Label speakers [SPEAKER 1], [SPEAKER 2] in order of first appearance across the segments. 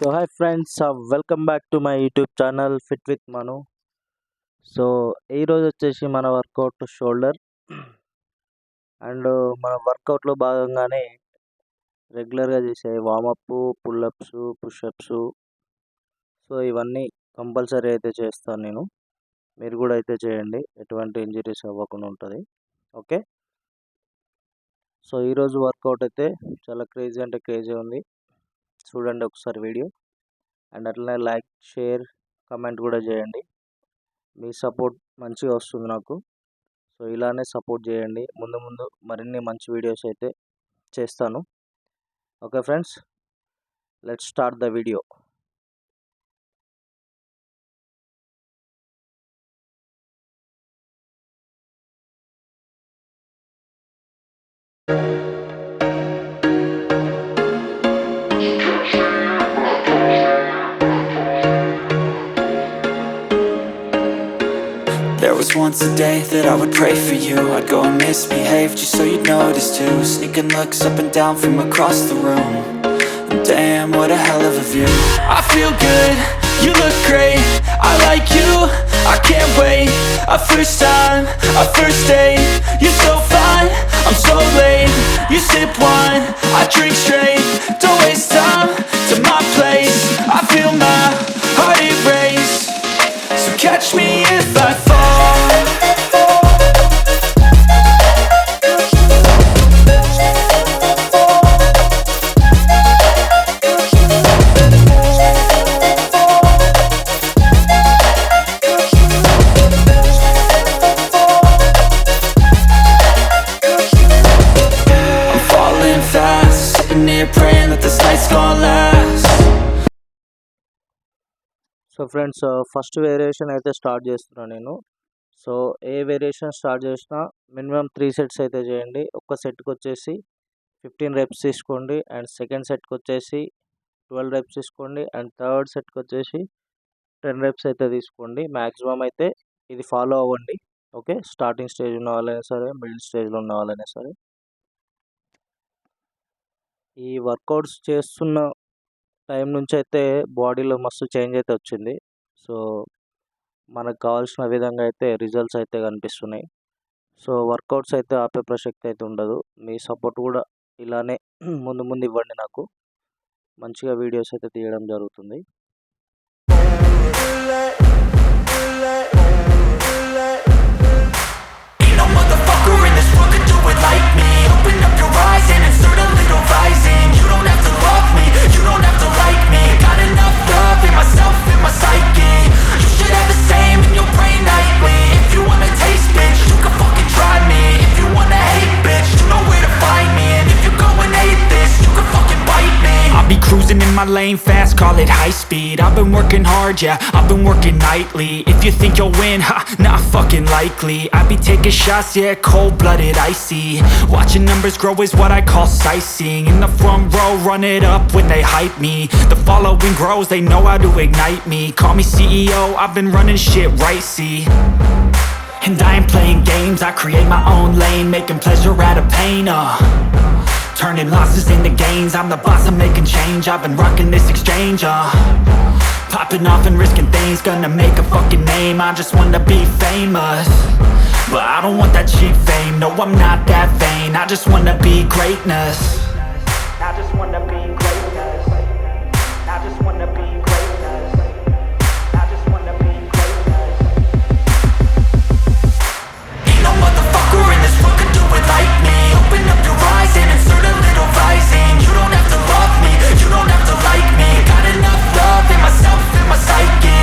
[SPEAKER 1] So hi friends, welcome back to my YouTube channel fit with Manu. So ఈరోజు వచ్చేసి మన work out shoulder and మన వర్కౌట్లో భాగంగానే రెగ్యులర్గా చేసే వామప్, పుల్అప్స్, పుషప్స్. సో ఇవన్నీ కంపల్సరీ అయితే చేస్తాను నేను. మీరు కూడా అయితే చేయండి, ఎటువంటి ఇంజరీస్ అవ్వకుండా ఉంటుంది. ఓకే, సో ఈరోజు వర్కౌట్ అయితే చాలా క్రేజీ అంటే క్రేజీ ఉంది. చూడండి ఒకసారి వీడియో, అండ్ అట్లనే లైక్, షేర్, కమెంట్ కూడా చేయండి. మీ సపోర్ట్ మంచిగా వస్తుంది నాకు. సో ఇలానే సపోర్ట్ చేయండి. ముందు ముందు మరిన్ని మంచి వీడియోస్ అయితే చేస్తాను. Okay friends, let's start the video.
[SPEAKER 2] There was once a day that I would pray for you. I'd go and misbehave just so you'd notice too. Sneaking looks up and down from across the room. And damn, what a hell of a view. I feel good, you look great, I like you, I can't wait. A first time, a first date. You're so fine, I'm so late. You sip wine, I drink straight. Don't waste time to my place. I feel my heart erase. So catch me if I fall. I'm falling fast, sitting here praying that this night's gonna last.
[SPEAKER 1] So friends, first variation అయితే start చేస్తున్నాను నేను. So ఏ variation start చేసినా minimum 3 sets అయితే చేయండి. ఒక్క సెట్కి వచ్చేసి 15 reps తీసుకోండి, అండ్ సెకండ్ సెట్కి వచ్చేసి 12 రెప్స్ తీసుకోండి, అండ్ థర్డ్ సెట్కి వచ్చేసి 10 రెప్స్ అయితే తీసుకోండి. మ్యాక్సిమం అయితే ఇది ఫాలో అవ్వండి. ఓకే, స్టార్టింగ్ స్టేజ్ ఉన్న వాళ్ళైనా సరే, మిడిల్ స్టేజ్లో ఉన్న వాళ్ళైనా సరే. ఈ వర్కౌట్స్ చేస్తున్న టైం నుంచి అయితే బాడీలో మస్తు చేంజ్ అయితే వచ్చింది. సో మనకు కావాల్సిన విధంగా అయితే రిజల్ట్స్ అయితే కనిపిస్తున్నాయి. సో వర్కౌట్స్ అయితే ఆపే ప్రసక్తి అయితే ఉండదు. మీ సపోర్ట్ కూడా ఇలానే ముందు ముందు ఇవ్వండి నాకు. మంచిగా వీడియోస్ అయితే తీయడం జరుగుతుంది.
[SPEAKER 2] Ain't no motherfucker in this world could do it like me. Open up your eyes and insert a little rising. You don't have to love me, you don't have to like me. Got enough love in myself, in my psyche. You should have the same in your brain nightly. If you wanna taste, bitch, you can fucking try me. If you wanna hate, bitch, you know where to find me. And if you go and hate this, you can fucking bite me. I'll be cruising in my lane fast, call it high speed. I've been working hard, yeah, I've been working nightly. If you think you'll win, ha, not fucking likely. I be taking shots, yeah, cold-blooded, icy. Watching numbers grow is what I call sightseeing. In the front row, run it up when they hype me. The following grows, they know how to ignite me. Call me CEO, I've been running shit right, see. And I ain't playing games, I create my own lane. Making pleasure out of pain, turning losses into gains. I'm the boss, I'm making change. I've been rocking this exchange, popping off and risking things. Gonna make a fucking name, I just wanna be famous. But I don't want that cheap fame, no I'm not that vain. I just wanna be greatness. I just wanna be greatness. I just wanna be greatness. I just wanna be greatness. Ain't no motherfucker in this world could do it like me. Open up your eyes and insert a little rising. You don't have to love me, you don't have to like me. Got enough love in myself, in my psyche.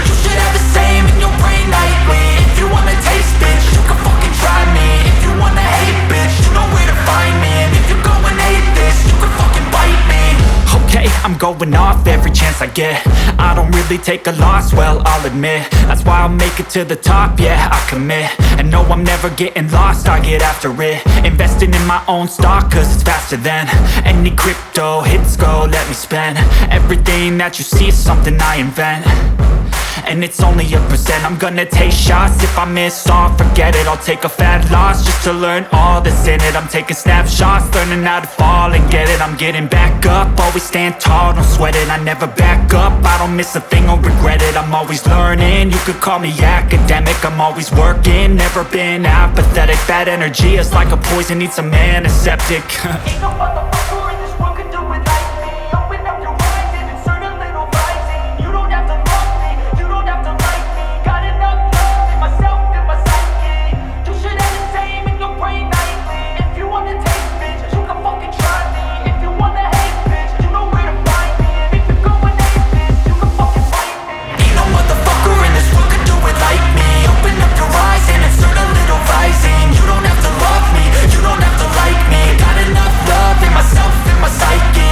[SPEAKER 2] You should have the same in your brain nightly. If you wanna taste, bitch, you can fucking try me. If you wanna hate, bitch, you know where to find me. And if you go and hate this, you can fucking bite me. Okay, I'm going off every chance I get. I don't really take a loss, well, I'll admit. That's why I'll make it to the top, yeah, I commit. And no, I'm never getting lost, I get after it. Investing in my own stock, cause it's faster than any crypto hits go, let me spend. Everything that you see is something I invent. and it's only a percent. I'm gonna take shots, if I miss all, forget it. I'll take a fat loss just to learn all that's in it. I'm taking snapshots, learning how to fall and get it. I'm getting back up, always stand tall, don't sweat it. I never back up, I don't miss a thing or regret it. I'm always learning, you could call me academic. I'm always working, never been apathetic. Bad energy is like a poison, needs some antiseptic. Ain't no motherfucker in this world can do it like me. Open up your eyes and insert a little rising. You don't have to love me, you don't have to like me. Got enough love in myself and my psyche. You should have the same in your brain nightly. If you wanna taste, bitch, you can fucking try me. If you wanna hate, bitch, you know where to find me. And if you're going hate, bitch, you can fucking fight me. Ain't no motherfucker in this world can do it like me. Open up your eyes and insert a little rising. You don't have to love me, you don't have to like me. Got enough love in myself and my psyche.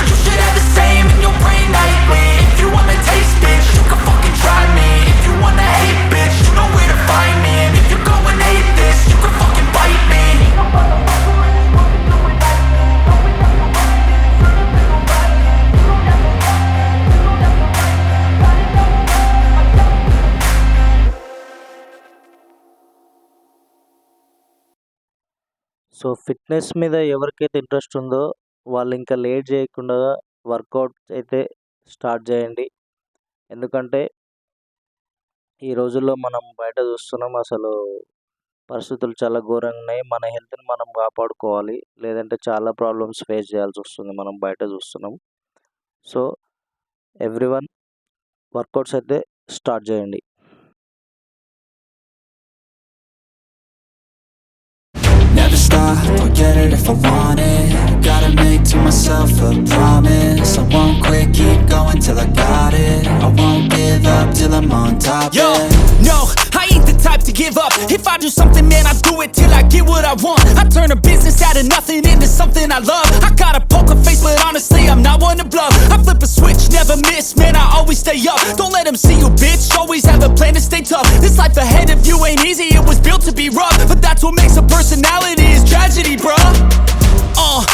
[SPEAKER 2] You should have the same in your brain nightly. If you wanna taste, bitch, you can fucking try me. If you wanna hate, bitch, you know where to find me. And if you're going hate this, you can fucking bite me. Ain't no motherfucker in this world can do it like me. Open up your eyes and insert a little rising. You don't have to love me, you don't have to like me. Got enough love in myself.
[SPEAKER 1] So fitness మీద ఎవరికైతే interest ఉందో వాళ్ళు ఇంకా late చేయకుండా work out అయితే start చేయండి. ఎందుకంటే ఈ రోజుల్లో మనం బయట చూస్తున్నాం, అసలు పరిస్థితులు చాలా ఘోరంగా ఉన్నాయి. మన హెల్త్ని మనం కాపాడుకోవాలి, లేదంటే చాలా ప్రాబ్లమ్స్ ఫేస్ చేయాల్సి వస్తుంది. మనం బయట చూస్తున్నాం. సో ఎవ్రీవన్ వర్కౌట్స్ అయితే స్టార్ట్ చేయండి.
[SPEAKER 2] Never stop, I'll get it if I want it. Gotta make to myself a promise. I won't quit, keep going till I got it. I won't give up till I'm on top.
[SPEAKER 3] Yo,
[SPEAKER 2] yeah.
[SPEAKER 3] no, I ain't the type to give up. If I do something, man, I do it till I get what I want. I turn a business out of nothing into something I love. I got a poker face, but honestly, I'm not one to bluff. I flip a switch, never miss, man, I always stay up. Don't let them see you, bitch, always have a plan to stay tough. This life ahead of you ain't easy, it was built to be rough. But that's what makes a personality, is tragedy, bruh.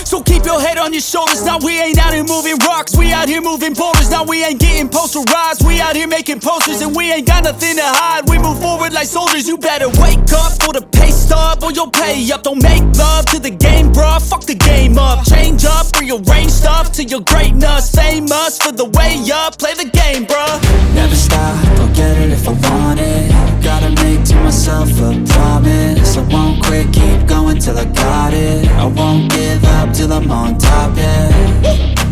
[SPEAKER 3] So keep your head on your shoulders. Now we ain't out here moving rocks, we out here moving boulders. Now we ain't getting posterized, we out here making posters. And we ain't got nothing to hide, we move forward like soldiers. You better wake up for the pay stub or you'll pay up. Don't make love to the game, bruh, fuck the game up. Change up, rearrange stuff to your greatness. Famous for the way up, play the game, bruh.
[SPEAKER 2] Never stop, I'll get it if I want it. Gotta make to myself a promise. I won't quit, keep going till I got it. I won't give up till I'm on top, yeah.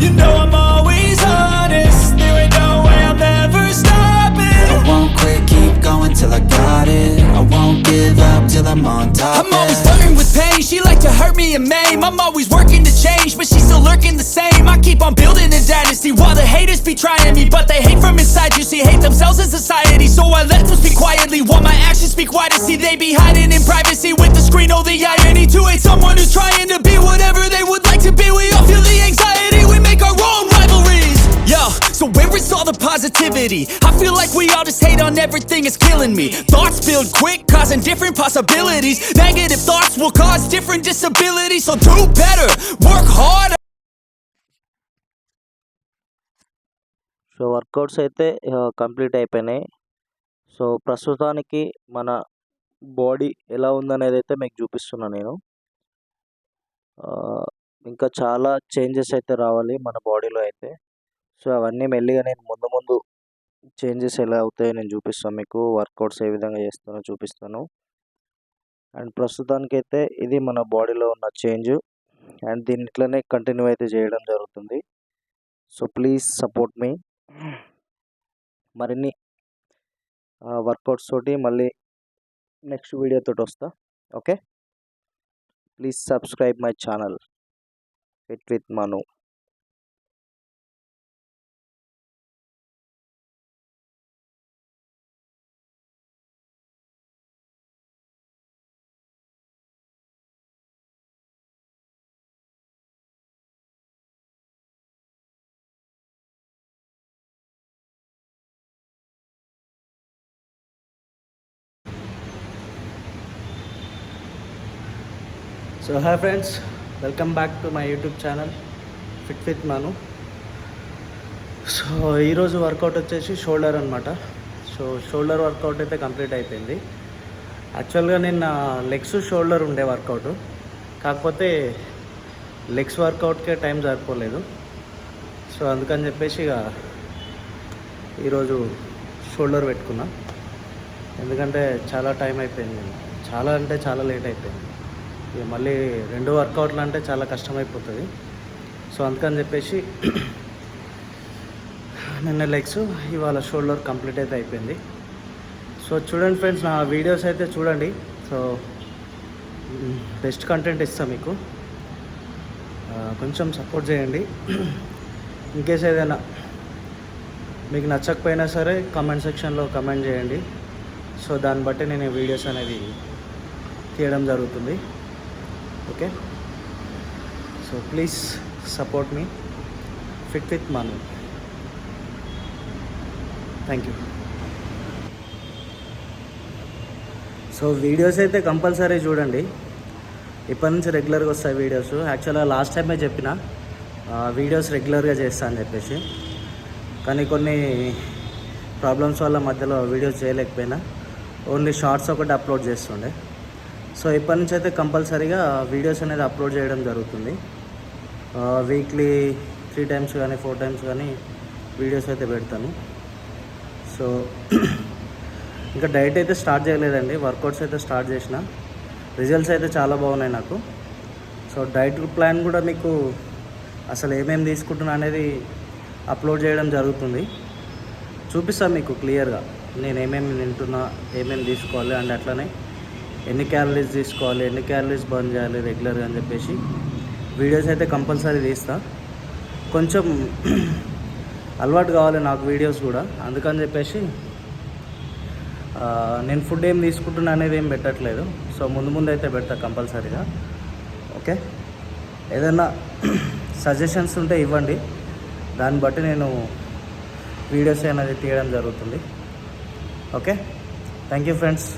[SPEAKER 3] You know I'm always honest, there ain't no way I'm ever stopping.
[SPEAKER 2] I won't quit, keep going till I got it. I won't give up till I'm on top,
[SPEAKER 3] I'm always flirting with pain, she like to hurt me and maim. I'm always working to change, but she's still lurking the same. I keep on building a dynasty while the haters be trying me. But they hate from inside, you see, hate themselves in society. So I let them speak quietly while my actions speak wider. See, they be hiding in privacy with the screen, oh the irony. To hate someone who's trying to be whatever they would like to be. We all feel the anxiety, we make our own rivalries. Yo, so where is all the positivity? I feel like we all just hate on everything, it's killing me. Thoughts build quick, causing different possibilities. Negative thoughts will cause different disabilities. So do better, work harder.
[SPEAKER 1] So workouts అయితే complete అయిపోయినాయి. So ప్రస్తుతానికి మన body ఎలా ఉందనేది అయితే మీకు చూపిస్తున్నాను నేను. ఇంకా చాలా చేంజెస్ అయితే రావాలి మన బాడీలో అయితే. సో అవన్నీ మెల్లిగా నేను ముందు ముందు చేంజెస్ ఎలా అవుతాయో నేను చూపిస్తాను మీకు. వర్కౌట్స్ ఏ విధంగా చేస్తానో చూపిస్తాను. అండ్ ప్రస్తుతానికైతే ఇది మన బాడీలో ఉన్న చేంజ్. అండ్ దీన్ని ఇట్లనే కంటిన్యూ అయితే చేయడం జరుగుతుంది. సో ప్లీజ్ సపోర్ట్ మీ. మరిన్ని వర్కౌట్స్ తోటి మళ్ళీ నెక్స్ట్ వీడియోతో వస్తా. Okay, please subscribe my channel fit with Manu.
[SPEAKER 4] So hi friends, welcome back to my YouTube channel Fit with Manu. So ఈరోజు వర్కౌట్ వచ్చేసి షోల్డర్ అనమాట. సో సో షోల్డర్ వర్కౌట్ అయితే complete అయిపోయింది. యాక్చువల్గా నిన్న లెగ్స్ షోల్డర్ ఉండే వర్కౌట్, కాకపోతే legs వర్కౌట్కే time సరిపోలేదు. సో అందుకని చెప్పేసి ఇక ఈరోజు షోల్డర్ పెట్టుకున్నా. ఎందుకంటే చాలా టైం అయిపోయింది, చాలా అంటే చాలా లేట్ అయిపోయింది. ఇక మళ్ళీ 2 వర్కౌట్లు అంటే చాలా కష్టమైపోతుంది. సో అందుకని చెప్పేసి నిన్న లెగ్స్, ఇవాళ షోల్డర్ కంప్లీట్ అయితే అయిపోయింది. సో చూడండి ఫ్రెండ్స్, నా వీడియోస్ అయితే చూడండి. సో బెస్ట్ కంటెంట్ ఇస్తాను మీకు, కొంచెం సపోర్ట్ చేయండి. ఇన్కేస్ ఏదైనా మీకు నచ్చకపోయినా సరే కామెంట్ సెక్షన్లో కామెంట్ చేయండి. సో దాన్ని బట్టి నేను వీడియోస్ అనేది తీయడం జరుగుతుంది. Okay, so please support me, fit with Manu. Thank you. So videos అయితే కంపల్సరీ చూడండి, ఇప్పటి నుంచి రెగ్యులర్గా వస్తాయి వీడియోస్. యాక్చువల్గా లాస్ట్ టైమే చెప్పిన వీడియోస్ రెగ్యులర్గా చేస్తా అని చెప్పేసి, కానీ కొన్ని ప్రాబ్లమ్స్ వల్ల మధ్యలో వీడియోస్ చేయలేకపోయినా, ఓన్లీ షార్ట్స్ ఒకటి అప్లోడ్ చేస్తుండే. సో ఇప్పటి నుంచి అయితే కంపల్సరీగా వీడియోస్ అనేది అప్లోడ్ చేయడం జరుగుతుంది. వీక్లీ 3 times కానీ 4 times కానీ వీడియోస్ అయితే పెడతాను. సో ఇంకా డైట్ అయితే స్టార్ట్ చేయలేదండి, వర్కౌట్స్ అయితే స్టార్ట్ చేసిన. రిజల్ట్స్ అయితే చాలా బాగున్నాయి నాకు. సో డైట్ ప్లాన్ కూడా మీకు అసలు ఏమేమి తీసుకుంటున్నా అనేది అప్లోడ్ చేయడం జరుగుతుంది. చూపిస్తాను మీకు క్లియర్గా నేను ఏమేమి తింటున్నా, ఏమేమి తీసుకోవాలి, అండ్ అట్లనే ఎన్ని క్యాలరీస్ తీసుకోవాలి, ఎన్ని క్యాలరీస్ బర్న్ చేయాలి రెగ్యులర్గా అని చెప్పేసి వీడియోస్ అయితే కంపల్సరీ తీస్తా. కొంచెం అలవాటు కావాలి నాకు వీడియోస్ కూడా, అందుకని చెప్పేసి నేను ఫుడ్ ఏం తీసుకుంటున్నా అనేది ఏం పెట్టట్లేదు. సో ముందు అయితే పెడతా కంపల్సరీగా. ఓకే, ఏదైనా సజెషన్స్ ఉంటే ఇవ్వండి, దాన్ని బట్టి నేను వీడియోస్ అనేది తీయడం జరుగుతుంది. Okay, thank you friends.